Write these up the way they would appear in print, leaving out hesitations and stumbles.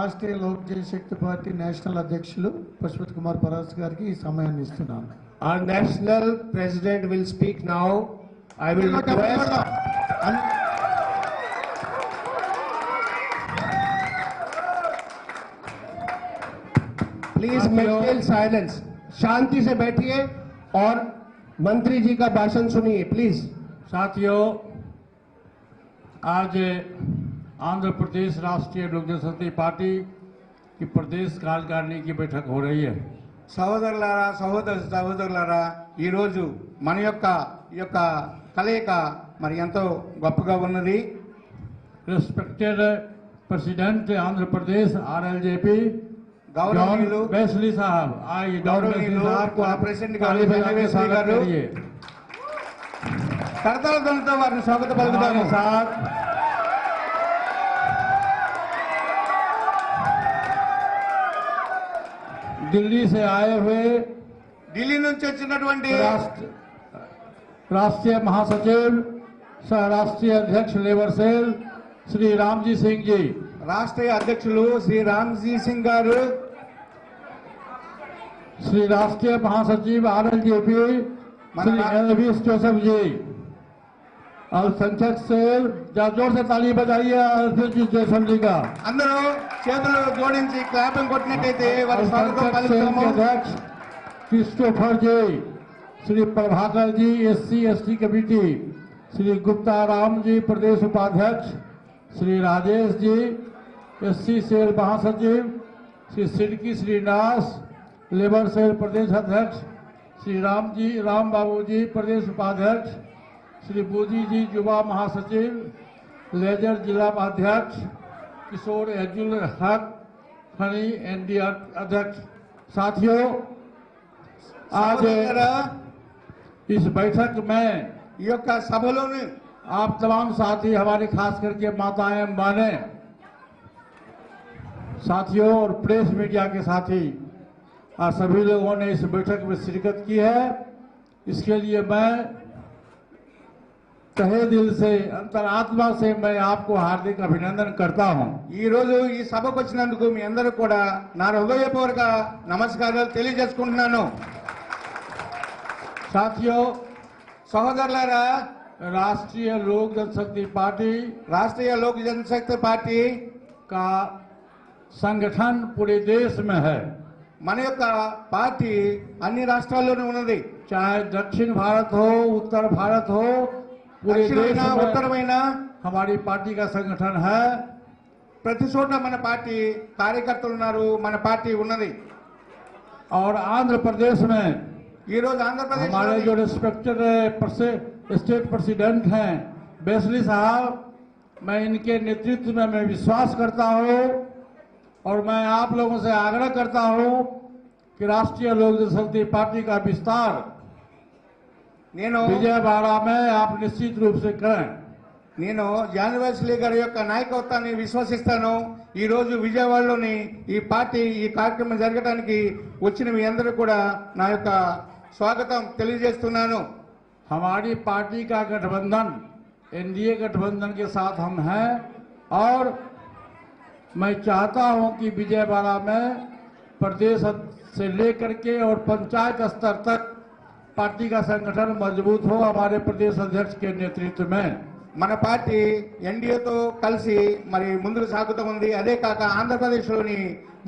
రాష్ట్రీయ లోక్ జనశక్తి party national అధ్యక్షులు పశుపతి కుమార్ పరాస్ గారికి ఈ సమయాన్ని ఇస్తున్నాను. Our national president will speak now. I will request. Please maintain silence. शांति से बैठिए और मंत्री जी का भाषण सुनिए प्लीज. साथियों, आज आंध्र प्रदेश राष्ट्रीय लोक जनशक्ति पार्टी की प्रदेश कार्यकारिणी की बैठक हो रही है. సహోదరులారా సహోదరులారా ఈ రోజు మన యొక్క కలయిక మరి ఎంతో గొప్పగా ఉన్నది. Respected president Andhra Pradesh RLJP గౌరవనీయులు बेसली साहब, आई గౌరవనీయులు ఆ ప్రెసిడెంట్ గారు వెంకటేశ్వర గారు కర్తల ధ్వనితో వారిని స్వాగత పలుకుతాము. साथ दिल्ली से आए हुए ఢిల్లీ నుంచి వచ్చినటువంటి राष्ट्रीय महासचिव सह राष्ट्रीय अध्यक्ष लेबर सेल श्री रामजी सिंह जी, రాష్ట్రీయ అధ్యక్షులు శ్రీ రామ్జీ సింగ్ గారు, श्री राष्ट्रीय महासचिव आरएलजेपी श्री एलविस जोसेफ जी, अल्पसंख्यक सेल जोर से ताली बजाइए एलविस जोसेफ जी का. అందరూ చేతులు జోడించి క్లాపింగ్ కొట్టినట్టయితే వారి స్వాగతం अल्पसंख्यक सेल పలుకుతాము. के अध्यक्ष क्रिस्टोफर जी, श्री प्रभाकर जी SC/ST कमेटी, श्री गुप्ता राम जी प्रदेश उपाध्यक्ष, श्री राजेश जी SC सेल महासचिव, श्री सिडकी श्रीनिवास लेबर सेल प्रदेश अध्यक्ष, श्री राम बाबू जी प्रदेश उपाध्यक्ष, श्री बूजी जी युवा महासचिव, लेजर जिला अध्यक्ष, किशोर एजुल हक खनी ND अध्यक्ष. साथियों, आज సహోదరులారా, इस बैठक में ఈ యొక్క సభలోని आप तमाम साथी, हमारी खास करके माताएं बहनें, साथियों और प्रेस मीडिया के साथी, आज सभी लोगों ने इस बैठक में शिरकत की है. इसके लिए मैं तहे दिल से, अंतरात्मा से मैं आपको हार्दिक अभिनंदन करता हूं. ఈ రోజు ఈ సభకు వచ్చినందుకు మీ అందరూ కూడా నా హృదయపూర్వక నమస్కారాలు తెలియజేసుకుంటున్నాను. साथियों, సహోదరులారా, राष्ट्रीय लोक जनशक्ति पार्टी రాష్ట్రీయ లోక్ జనశక్తి పార్టీ का संगठन पूरे देश में है. మన యొక్క పార్టీ అన్ని రాష్ట్రాల్లోనూ ఉన్నది. चाहे दक्षिण भारत हो, उत्तर भारत हो, पूरे देश దక్షిణమైన में ఉత్తరమైన हमारी पार्टी का संगठन है. ప్రతి చోట మన పార్టీ కార్యకర్తలు ఉన్నారు, మన పార్టీ ఉన్నది. और आंध्र प्रदेश में ఈ రోజు ఆంధ్రప్రదేశ్ हमारे जो रिस्पेक्टेड स्टेट प्रेसिडेंट हैं बेसली साहब, मैं इनके नेतृत्व में मैं विश्वास करता हूं और मैं आप लोगों से आग्रह करता हूं कि राष्ट्रीय लोक जनशक्ति पार्टी का विस्तार నేను विजयवाड़ा में आप निश्चित रूप से करें. నేను జాన్వేస్లీ గారి యొక్క నాయకత్వాన్ని విశ్వసిస్తాను. ఈ రోజు విజయవాడలోని ఈ పార్టీ ఈ కార్యక్రమం జరగడానికి వచ్చిన మీ అందరూ కూడా నా యొక్క స్వాగతం తెలియజేస్తున్నాను. हमारी पार्टी का गठबंधन NDA गठबंधन के साथ हम हैं और मैं चाहता हूं कि विजयवाड़ा में प्रदेश से लेकर के और पंचायत स्तर तक पार्टी का संगठन मजबूत हो हमारे प्रदेश अध्यक्ष के नेतृत्व में. మన పార్టీ ఎన్డీఏతో కలిసి మరి ముందుకు సాగుతూ ఉంది. అదే కాక ఆంధ్రప్రదేశ్లోని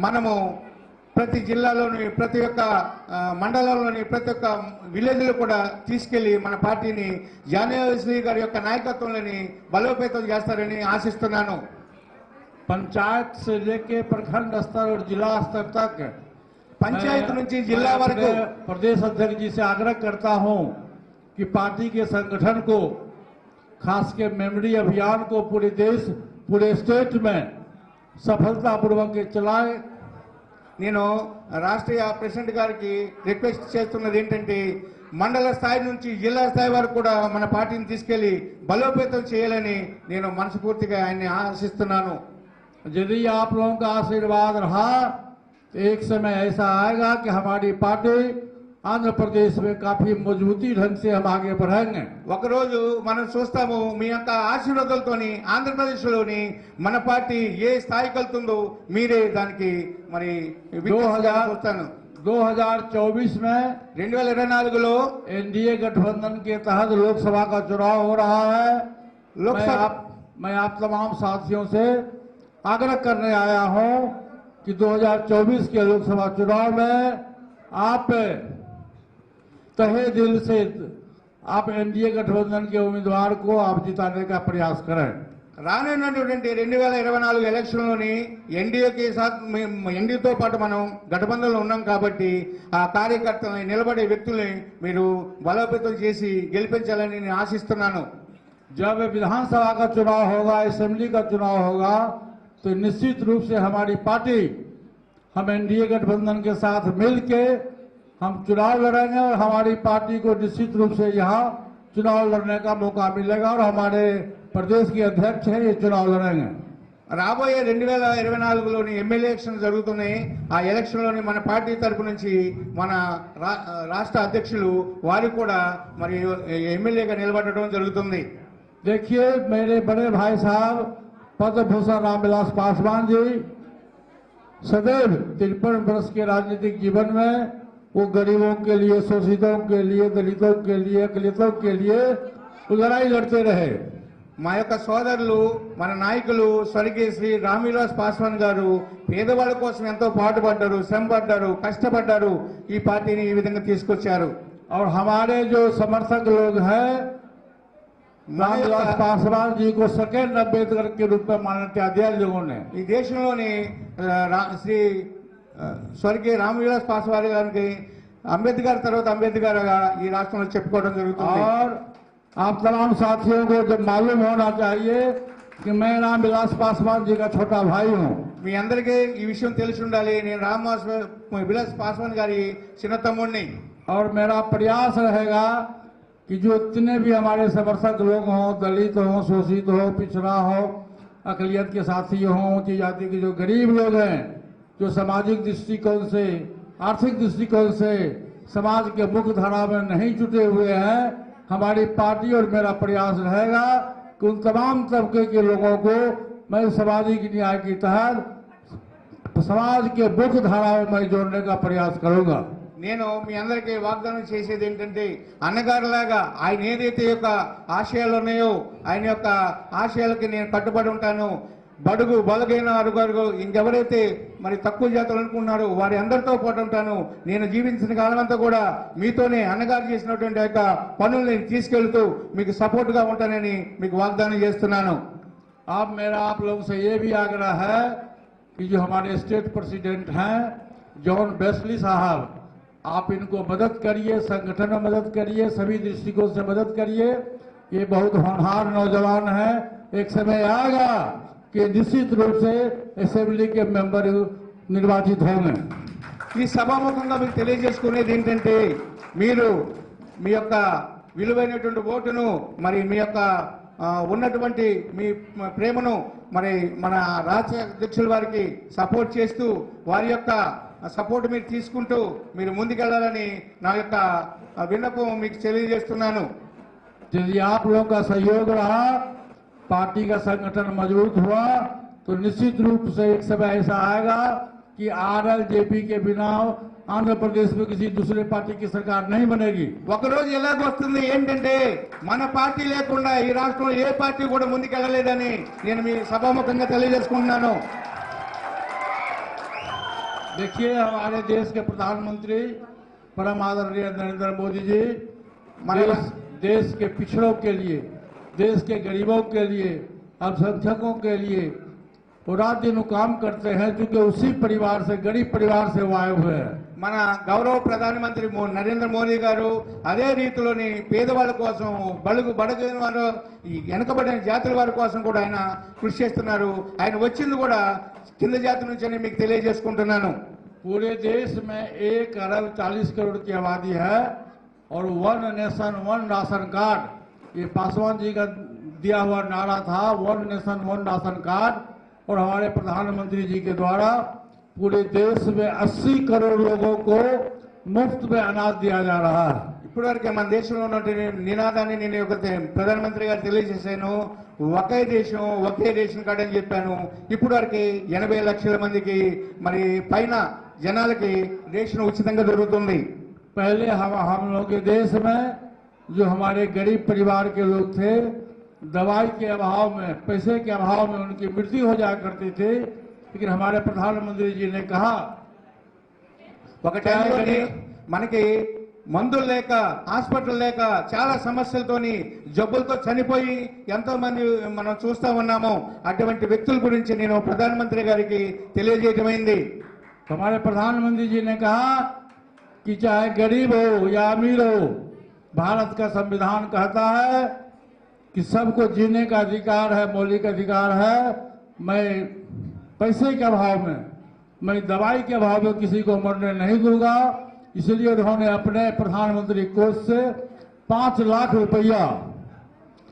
మనము ప్రతి జిల్లాలోని ప్రతి ఒక్క మండలంలోని ప్రతి ఒక్క విలేజ్లో కూడా తీసుకెళ్లి మన పార్టీని జాన్వేస్లీ గారి యొక్క నాయకత్వంలోని బలోపేతం చేస్తారని ఆశిస్తున్నాను. पंचायत से लेके प्रखंड स्तर और जिला स्तर तक పంచాయతీ నుంచి జిల్లా వరకు प्रदेश अध्यक्ष जी से आग्रह करता हूं कि पार्टी के संगठन को, खास के मेमोरी अभियान को पूरे देश पूरे स्टेट में सफलतापूर्वक चलाए. నేను రాష్ట్రీయ ప్రెసిడెంట్ గారికి రిక్వెస్ట్ చేస్తున్నది ఏంటంటే మండల స్థాయి నుంచి జిల్లా స్థాయి వరకు కూడా మన పార్టీని తీసుకెళ్లి బలోపేతం చేయాలని నేను మనస్ఫూర్తిగా ఆయన్ని ఆశిస్తున్నాను. यदि आप लोगों का आशीर्वाद रहा तो एक समय ऐसा आएगा कि हमारी पार्टी आंध्र प्रदेश में काफी मजबूती ढंग से हम आगे बढ़ेंगे। ఒకరోజు మనం చూస్తాము మీ యొక్క ఆశీర్వాదాలతోని ఆంధ్రప్రదేశ్లోని మన పార్టీ ఏ స్థాయికి వెళ్తుందో మీరే దానికి మరి చూస్తాను 2024 में 2024లో एनडीए गठबंधन के तहत लोकसभा का चुनाव हो रहा है। लोकसभा मैं आप तमाम साथियों से आग्रह करने आया हूं कि 2024 के लोकसभा चुनाव में आप तहे दिल से आप एनडीए गठबंधन के उम्मीदवार को आप जिताने का प्रयास करें। రానున్నటువంటి 2024 ఎలక్షన్లోని ఎన్డీఏతో పాటు మనం గఠబంధంలో ఉన్నాం కాబట్టి ఆ కార్యకర్తల్ని నిలబడే వ్యక్తుల్ని మీరు బలోపేతం చేసి గెలిపించాలని నేను ఆశిస్తున్నాను। जब विधानसभा का चुनाव होगा, असेंबली का चुनाव होगा, तो निश्चित रूप से हमारी पार्टी हम एनडीए गठबंधन के साथ मिलके हम चुनाव लड़ेंगे और हमारी पार्टी को निश्चित रूप से यहाँ चुनाव लड़ने का मौका मिलेगा और हमारे प्रदेश के अध्यक्ष हैं ये चुनाव लड़ेंगे। రాబోయే 2024లోని ఎమ్మెల్యే ఎలక్షన్ జరుగుతున్నాయి। ఆ ఎలక్షన్లోని మన పార్టీ తరపు నుంచి మన రాష్ట్ర అధ్యక్షులు వారు కూడా మరి ఎమ్మెల్యేగా నిలబడటం జరుగుతుంది। देखिए, मेरे बड़े भाई साहब पद्म भूषण रामविलास पासवान जी सदैव 53 वर्ष के राजनीतिक जीवन में वो गरीबों के लिए, शोषितों के लिए, दलितों के लिए, अकलितों के लिए वो लड़ाई लड़ते रहे। మా యొక్క సోదరులు మన నాయకులు స్వర్గీయ శ్రీ రామ్విలాస్ పాస్వాన్ గారు పేదవాళ్ళ కోసం ఎంతో పాటుపడ్డారు, శ్రమపడ్డారు, కష్టపడ్డారు, ఈ పార్టీని ఈ విధంగా తీసుకొచ్చారు। और हमारे जो समर्थक लोग हैं रामविलास पासवान जी को सेकेंड अम्बेडकर के रूप में मान्यता दिया लोगों ने। ఈ దేశంలోని శ్రీ స్వర్గీయ రామ్విలాస్ పాస్వాన్ గారికి అంబేద్కర్ తర్వాత అంబేద్కర్ గా ఈ రాష్ట్రంలో చెప్పుకోవడం జరుగుతుంది। और आप तमाम साथियों को जब मालूम होना चाहिए कि मैं रामविलास पासवान जी का छोटा भाई हूं। మీ అందరికీ ఈ విషయం తెలిసి ఉండాలి, నేను విలాస్ పాస్వాన్ గారి చిన్న తమ్ముడిని। और मेरा प्रयास रहेगा कि जो इतने भी हमारे समर्थक लोग हों, दलित हों, शोषित हो, पिछड़ा हो, अकलियत के साथी हों, ऊंची जाति के जो गरीब लोग हैं, जो सामाजिक दृष्टिकोण से, आर्थिक दृष्टिकोण से समाज के मुख्य धारा में नहीं जुटे हुए हैं, हमारी पार्टी और मेरा प्रयास रहेगा कि उन तमाम तबके के लोगों को मैं सामाजिक न्याय के तहत समाज के मुख्य धारा में मैं जोड़ने का प्रयास करूंगा। నేను మీ అందరికీ వాగ్దానం చేసేది ఏంటంటే అన్నగారులాగా ఆయన ఏదైతే యొక్క ఆశయాలు ఉన్నాయో ఆయన యొక్క ఆశయాలకి నేను కట్టుబడి ఉంటాను। బడుగు బలగైన అరుగరుగు ఇంకెవరైతే మరి తక్కువ జాతులు అనుకున్నారో వారి అందరితో పాటు ఉంటాను। నేను జీవించిన కాలం అంతా కూడా మీతోనే అన్నగారు చేసినటువంటి యొక్క పనుల్ని తీసుకెళ్తూ మీకు సపోర్ట్ గా ఉంటానని మీకు వాగ్దానం చేస్తున్నాను। अब मेरा आप लोगों से ये भी आग्रह है कि जो हमारे स्टेट प्रेसिडेंट हैं जॉन बेस्ली साहब, आप इनको मदद करिए, संगठन में मदद करिए, सभी दृष्टिकोण से मदद करिए। ये बहुत होनहार नौजवान हैं। एक समय आएगा कि निश्चित रूप से असेंबली के मेंबर निर्वाचित होंगे। ఈ సభాముఖంగా మీకు తెలియజేసుకునేది ఏంటంటే మీరు మీ యొక్క విలువైనటువంటి ఓటును మరి మీ యొక్క ఉన్నటువంటి మీ ప్రేమను మరి మన రాష్ట్ర అధ్యక్షుల వారికి సపోర్ట్ చేస్తూ వారి యొక్క సపోర్ట్ మీరు తీసుకుంటూ మీరు ముందుకెళ్లాలని నా యొక్క విన్నపం మీకు తెలియజేస్తున్నాను। यदि आप लोगों का सहयोग रहा, पार्टी का संगठन मजबूत हुआ, तो निश्चित रूप से एक समय ऐसा आएगा कि आरएलजेपी के बिना आंध्र प्रदेश में किसी दूसरे पार्टी की सरकार नहीं बनेगी। ఒకరోజు ఎలాగొస్తుంది ఏంటంటే మన పార్టీ లేకుండా ఈ రాష్ట్రంలో ఏ పార్టీ కూడా ముందుకెళ్ళలేదని నేను మీ సభాముఖంగా తెలియజేసుకుంటున్నాను। देखिए, हमारे देश के प्रधानमंत्री परम आदरणीय नरेंद्र मोदी जी देश के पिछड़ों के लिए, देश के गरीबों के लिए, अल्पसंख्यकों के लिए वो रात दिन काम करते हैं, क्योंकि उसी परिवार से, गरीब परिवार से वो आए हुए हैं। మన గౌరవ ప్రధానమంత్రి నరేంద్ర మోదీ గారు అదే రీతిలోని పేదవాళ్ళ కోసం, బడుగైన వారు, వెనకబడిన జాతుల వారి కోసం కూడా ఆయన కృషి చేస్తున్నారు। ఆయన వచ్చింది కూడా కింద జాతి నుంచి అని మీకు తెలియజేసుకుంటున్నాను। पूरे देश में 1 अरब 40 करोड़ की आबादी है और 1 नेशन 1 राशन कार्ड, ये पासवान जी का दिया हुआ नारा था, 1 नेशन 1 राशन कार्ड। और हमारे प्रधानमंत्री जी के द्वारा पूरे देश में 80 करोड़ लोगों को मुफ्त में अनाज दिया जा रहा है। ఇప్పటివరకే మన దేశంలో ఉన్న నినాదాన్ని నేను ఒక ప్రధానమంత్రి గారు తెలియజేశాను. ఒకే దేశం ఒకే రేషన్ కార్డు అని చెప్పాను. ఇప్పటివరకే 80 లక్షల మందికి మరి పైన జనాలకి రేషన్ ఉచితంగా దొరుకుతుంది. पहले हम लोग के देश में जो हमारे गरीब परिवार के लोग थे, दवाई के अभाव में, पैसे के अभाव में उनकी मृत्यु हो जाया करती थी, लेकिन हमारे प्रधानमंत्री जी ने कहा ఒక టైంలోనే మనకి మందులు లేక, హాస్పిటల్ లేక, చాలా సమస్యలతోని జబ్బులతో చనిపోయి ఎంతో మంది మనం చూస్తా ఉన్నాము. అటువంటి వ్యక్తుల గురించి నేను ప్రధానమంత్రి గారికి తెలియజేయడమైంది. हमारे प्रधानमंत्री जी ने कहा कि चाहे गरीब हो या अमीर हो, भारत का संविधान कहता है कि सबको जीने का अधिकार है, मौलिक अधिकार है। मैं पैसे के अभाव में, मैं दवाई के अभाव में किसी को मरने नहीं दूंगा। इसलिए उन्होंने अपने प्रधानमंत्री कोष से 5 लाख रुपया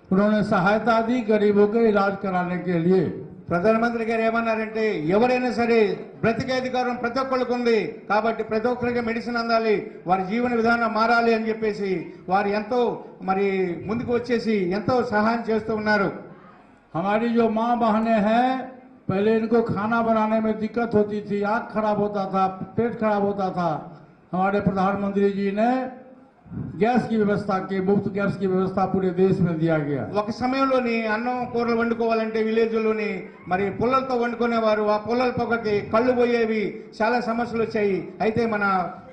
उन्होंने सहायता दी गरीबों के इलाज कराने के लिए। ప్రధానమంత్రి గారు ఏమన్నారంటే, ఎవరైనా సరే బ్రతికే అధికారం ప్రతి ఒక్కరికి ఉంది కాబట్టి ప్రతి ఒక్కరికి మెడిసిన్ అందాలి, వారి జీవన విధానం మారాలి అని చెప్పేసి వారు ఎంతో మరి ముందుకు వచ్చేసి ఎంతో సహాయం చేస్తూ ఉన్నారు. हमारी जो माँ बहनें हैं, पहले इनको खाना बनाने में दिक्कत होती थी, आँख खराब होता था, पेट खराब होता था। हमारे प्रधानमंत्री जी ने गैस की व्यवस्था की, मुफ्त गैस की व्यवस्था पूरे देश में दिया गया। ఒక సమయంలోని అన్నం కూరలు వండుకోవాలంటే విలేజ్లోని మరి పుల్లలతో వండుకునేవారు. ఆ పుల్లల పొగకి కళ్ళు పోయేవి, చాలా సమస్యలు వచ్చాయి. అయితే మన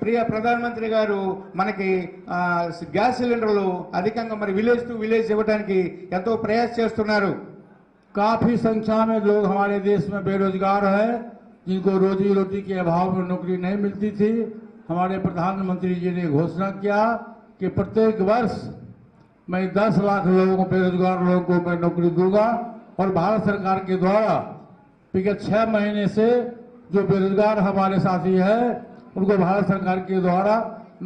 ప్రియ ప్రధానమంత్రి గారు మనకి గ్యాస్ సిలిండర్లు అధికంగా మరి విలేజ్ టు విలేజ్ ఇవ్వడానికి ఎంతో ప్రయాస చేస్తున్నారు. काफी संख्या में लोग हमारे देश में बेरोजगार है, जिनको रोजी रोटी के अभाव में नौकरी नहीं मिलती थी। हमारे प्रधानमंत्री जी ने घोषणा किया कि प्रत्येक वर्ष मैं 10 लाख लोगों को, बेरोजगार लोगों को मैं नौकरी दूंगा। और भारत सरकार के द्वारा पिछले 6 महीने से जो बेरोजगार हमारे साथी है, उनको भारत सरकार के द्वारा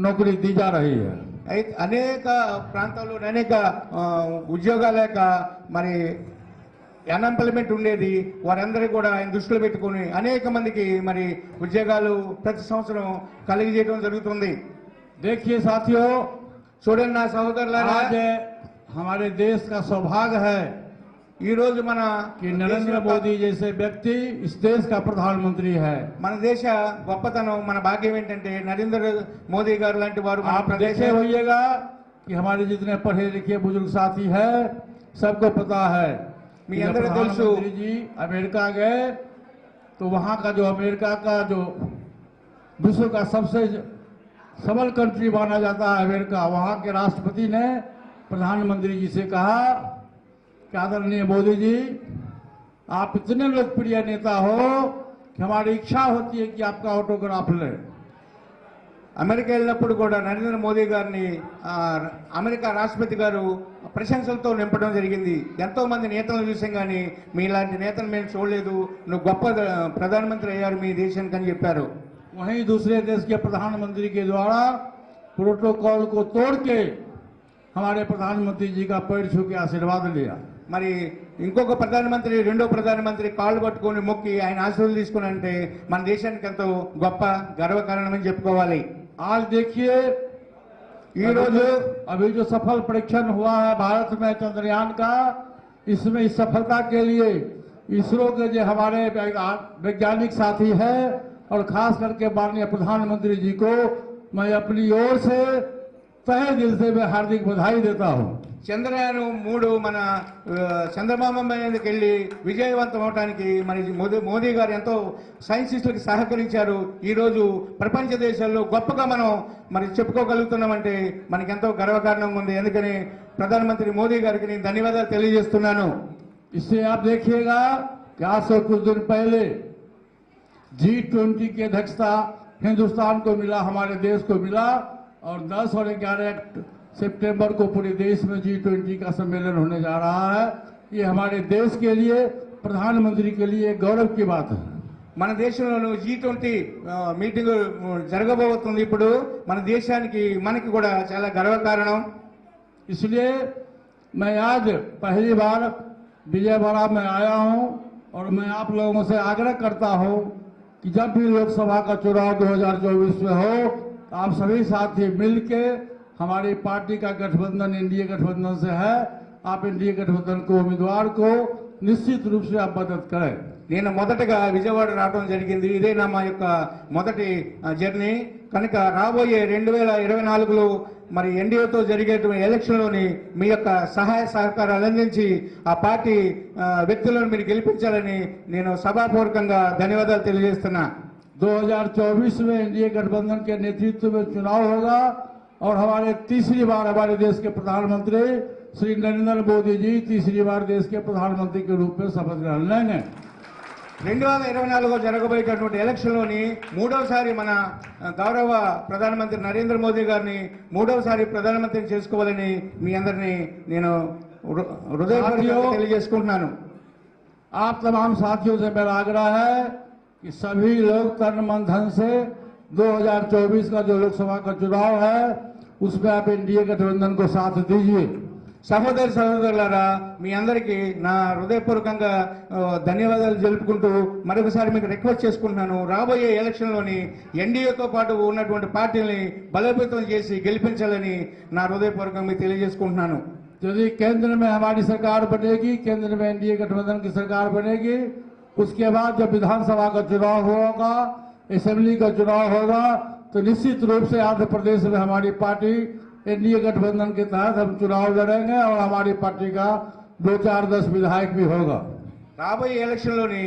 नौकरी दी जा रही है। అయితే అనేక ప్రాంతాల్లో అనేక ఉద్యోగాలు లేక మరి అన్ఎంప్లాయ్మెంట్ ఉండేది. వారందరికీ కూడా ఆయన దృష్టిలో పెట్టుకుని అనేక మందికి మరి ఉద్యోగాలు ప్రతి సంవత్సరం కలిగజేయడం జరుగుతుంది. देखिए साथियों, చూడండి నా సహోదరులారా, आज हमारे देश का सौभाग्य है ఈ రోజు మన कि नरेंद्र मोदी जैसे व्यक्ति इस देश का प्रधानमंत्री है। మన దేశ గొప్పతనం, మన భాగ్యం ఏంటంటే నరేంద్ర మోదీ గారు లాంటి వారు మన आप देखे ప్రదేశం होइएगा कि हमारे जितने पढ़े लिखे बुजुर्ग साथी है, सबको पता है మీ कि जब అందరికీ తెలుసు प्रधानमंत्री जी अमेरिका गए तो वहां का जो अमेरिका का जो विश्व का सबसे सबल कंट्री माना जाता है अमेरिका, वहां के राष्ट्रपति ने प्रधानमंत्री जी से कहा कि आदरणीय मोदी जी, आप इतने लोकप्रिय नेता हो कि हमारी इच्छा होती है कि आपका ऑटोग्राफ लें। అమెరికా వెళ్ళినప్పుడు కూడా నరేంద్ర మోదీ గారిని అమెరికా రాష్ట్రపతి గారు ప్రశంసలతో నింపడం జరిగింది. ఎంతో మంది నేతలను చూసాం కానీ మీలాంటి నేతను మేము చూడలేదు, నువ్వు గొప్ప ప్రధానమంత్రి అయ్యారు మీ దేశానికి అని చెప్పారు. वहीं दूसरे देश के प्रधानमंत्री के द्वारा प्रोटोकॉल को तोड़ के हमारे प्रधानमंत्री जी का पैर छू के आशीर्वाद लिया। మరి ఇంకొక ప్రధానమంత్రి రెండో ప్రధానమంత్రి కాళ్ళు పట్టుకొని మొక్కి ఆయన ఆశీర్వాదం తీసుకుని అంటే మన దేశానికి ఎంతో గొప్ప గర్వకారణమని చెప్పుకోవాలి. आज देखिए, ఈ రోజు अभी जो सफल परीक्षण हुआ है भारत में चंद्रयान का, इसमें इस सफलता के लिए इसरो के जो हमारे वैज्ञानिक साथी है और खास करके माननीय प्रधानमंत्री जी को मैं अपनी ओर से तहे दिल से मैं हार्दिक बधाई देता हूं। చంద్రయాన్ 3 మన చంద్రబాబు మీదకి వెళ్ళి విజయవంతం అవడానికి మరి మోదీ గారు ఎంతో సైంటిస్టులకు సహకరించారు. ఈ రోజు ప్రపంచ దేశాల్లో గొప్పగా మనం మరి చెప్పుకోగలుగుతున్నామంటే మనకి ఎంతో గర్వకారణంగా ఉంది. అందుకని ప్రధానమంత్రి మోదీ గారికి నేను ధన్యవాదాలు తెలియజేస్తున్నాను. इससे आप देखिएगा कि आज से कुछ दिन पहले G20 की अध्यक्षता हिंदुस्तान को मिला, हमारे देश को मिला, और 10 और 11 सितंबर को पूरे देश में G20 का सम्मेलन होने जा रहा है। ये हमारे देश के लिए, प्रधानमंत्री के लिए गौरव की बात है। మన దేశంలో G20 మీటింగ్ జరగబోతుంది. ఇప్పుడు మన దేశానికి మనకి కూడా చాలా గర్వకారణం. इसलिए मैं आज पहली बार विजयवाड़ा में आया हूं और मैं आप लोगों से आग्रह करता हूं कि जब भी लोकसभा का चुनाव 2024 में हो, आप सभी साथी मिलके हमारी पार्टी का गठबंधन एनडीए गठबंधन से है, आप एनडीए गठबंधन को उम्मीदवार को निश्चित रूप से आप मदद करें। నేను మొదటగా విజయవాడ రావడం జరిగింది. ఇదే నా మా యొక్క మొదటి జర్నీ కనుక రాబోయే 2024లో మరి ఎన్డీఏతో జరిగేటువంటి ఎలక్షన్లోని మీ యొక్క సహాయ సహకారాలు అందించి ఆ పార్టీ వ్యక్తులను మీరు గెలిపించాలని నేను సభాపూర్వకంగా ధన్యవాదాలు తెలియజేస్తున్నా. 2024 में एनडीए गठबंधन के नेतृत्व में चुनाव होगा और हमारे तीसरी बार हमारे देश के प्रधानमंत्री श्री नरेंद्र मोदी जी तीसरी बार देश के प्रधानमंत्री के रूप में शपथ ग्रहण लेंगे। 2024లో జరగబోయేటటువంటి ఎలక్షన్లోని మూడవసారి మన గౌరవ ప్రధానమంత్రి నరేంద్ర మోదీ గారిని మూడవసారి ప్రధానమంత్రిని చేసుకోవాలని మీ అందరినీ నేను హృదయపూర్వకంగా తెలియజేసుకుంటున్నాను. आप तमाम साथियों से मेरा आग्रह है कि सभी लोग तन मन धन से 2024 का जो लोकसभा का चुनाव है उसमें आप एनडीए गठबंधन को साथ दीजिए। సహోదరి సహోదరులారా, మీ అందరికీ నా హృదయపూర్వకంగా ధన్యవాదాలు తెలుపుకుంటూ మరొకసారి మీకు రిక్వెస్ట్ చేసుకుంటున్నాను, రాబోయే ఎలక్షన్లోని ఎన్డీఏతో పాటు ఉన్నటువంటి పార్టీని బలోపేతం చేసి గెలిపించాలని నా హృదయపూర్వకంగా మీకు తెలియజేసుకుంటున్నాను. यदि केंद्र में हमारी सरकार बनेगी, केंद्र में एनडीए गठबंधन की सरकार बनेगी, उसके बाद जब विधानसभा का चुनाव होगा, असेंबली का चुनाव होगा, तो निश्चित रूप से आंध्र प्रदेश में हमारी पार्टी एनडीए गठबंधन के तहत हम चुनाव लड़ेंगे और हमारी पार्टी का 2-4-10 विधायक भी होगा। రాబోయే ఎలక్షన్లోని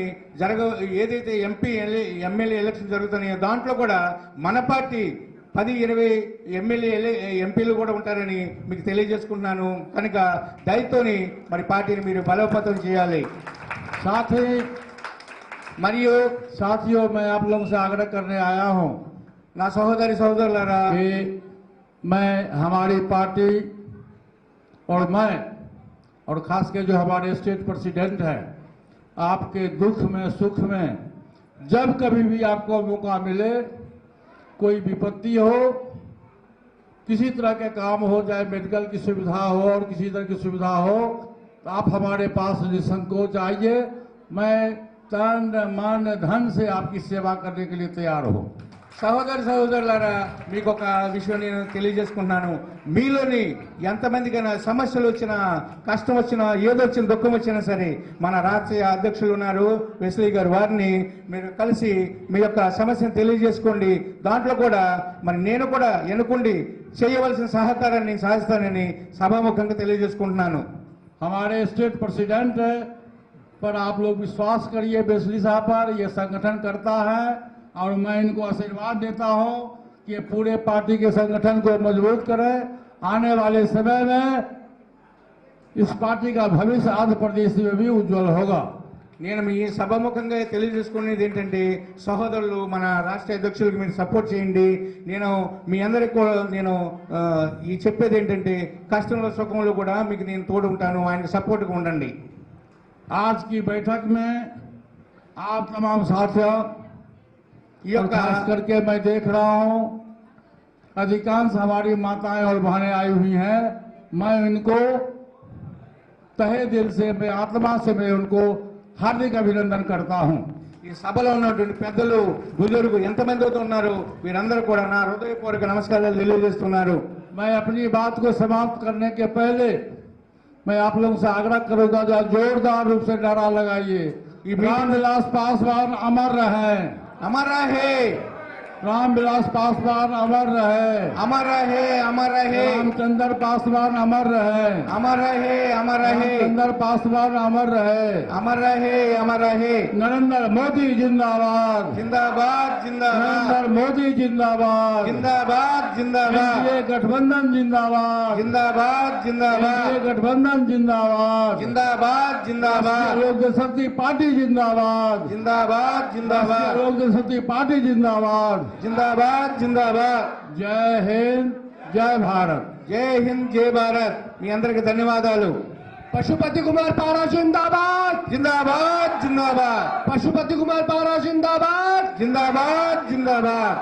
ఏదైతే ఎంపీ ఎమ్మెల్యే ఎలక్షన్ జరుగుతున్నాయో దాంట్లో కూడా మన పార్టీ 10-20 ఎంపీలు కూడా ఉంటారని మీకు తెలియజేసుకుంటున్నాను. కనుక దయతోని మరి పార్టీని మీరు బలోపేతం చేయాలి. साथ ही మరియు साथियों मैं आप लोगों से आग्रह करने आया हूं నా సహోదరి సహోదరులారా, कि मैं हमारी पार्टी और मैं और खास के जो हमारे स्टेट प्रेसिडेंट हैं, आपके दुख में सुख में जब कभी भी आपको मौका मिले, कोई विपत्ति हो, किसी तरह के काम हो, चाहे मेडिकल की सुविधा हो और किसी तरह की सुविधा हो, तो आप हमारे पास निसंकोच आइए। मैं तन मन धन से आपकी सेवा करने के लिए तैयार हूँ। సహోదరి సహోదరులారా, మీకు ఒక విషయం నేను తెలియజేసుకుంటున్నాను. మీలోని ఎంతమందికైనా సమస్యలు వచ్చినా, కష్టం వచ్చినా, ఏదొచ్చినా, దుఃఖం వచ్చినా సరే మన రాష్ట్రీయ అధ్యక్షులు ఉన్నారు వెస్లీ గారు, వారిని మీరు కలిసి మీ యొక్క సమస్యను తెలియజేసుకోండి. దాంట్లో కూడా మరి నేను కూడా ఎన్నుకుండి చేయవలసిన సహకారాన్ని సాధిస్తానని సభాముఖంగా తెలియజేసుకుంటున్నాను. हमारे स्टेट प्रेसिडेंट पर आप लोग विश्वास करिए, बेसली साहब पर, ये संगठन करता है और मैं इनको आशीर्वाद देता हूं कि पूरे पार्टी के संगठन को मजबूत करें। आने वाले समय में इस पार्टी का भविष्य आंध्र प्रदेश में भी उज्जवल होगा। నేను మీ సభాముఖంగా తెలియజేసుకునేది ఏంటంటే, సహోదరులు మన రాష్ట్ర అధ్యక్షులకు మీరు సపోర్ట్ చేయండి. నేను మీ అందరికీ కూడా నేను ఈ చెప్పేది ఏంటంటే, కష్టంలో సుఖంలో కూడా మీకు నేను తోడు ఉంటాను, ఆయనకు సపోర్ట్గా ఉండండి. आज की बैठक में आप तमाम साथियों, ఈ और యొక్క खास करके मैं देख रहा हूं अधिकांश हमारी माताएं और बहनें आई हुई हैं, मैं इनको तहे दिल से, मैं आत्मा से मैं उनको हार्दिक अभिनंदन करता हूं। ఈ సభలో ఉన్నటువంటి పెద్దలు బుజుర్గు ఎంతమంది అయితే ఉన్నారో వీరందరూ కూడా నా హృదయపూర్వక నమస్కారాలు తెలియజేస్తున్నారు. मैं अपनी बात को समाप्त करने के पहले मैं आप लोगों से आग्रह करूंगा, जो जोरदार रूप से नारा लगाइए, रामविलास पासवान अमर रहे, అమర్ రహే, रामविलास पासवान अमर रहे, అమర్ రహే, అమర్ రహే, रामचंद्र पासवान अमर रहे, అమర్ రహే, అమర్ రహే, रामचंद्र पासवान अमर रहे, అమర్ రహే, అమర్ రహే. नरेंद्र मोदी जिंदाबाद, జిందాబాద్ జిందాబాద్, नरेंद्र मोदी जिंदाबाद, జిందాబాద్ జిందాబాద్, एनडीए गठबंधन जिंदाबाद, జిందాబాద్ జిందాబాద్, एनडीए गठबंधन जिंदाबाद, జిందాబాద్ జిందాబాద్, लोक जनशक्ति पार्टी जिंदाबाद, జిందాబాద్ జిందాబాద్, लोक जनशक्ति पार्टी जिंदाबाद। జిందాబాద్ జిందాబాద్. जय हिंद, जय भारत। జై హింద్, జై భారత్. మీ అందరికి ధన్యవాదాలు. पशुपति कुमार पारा जिंदाबाद, జిందాబాద్ జిందాబాద్, पशुपति कुमार पारा जिंदाबाद। జిందాబాద్ జిందాబాద్.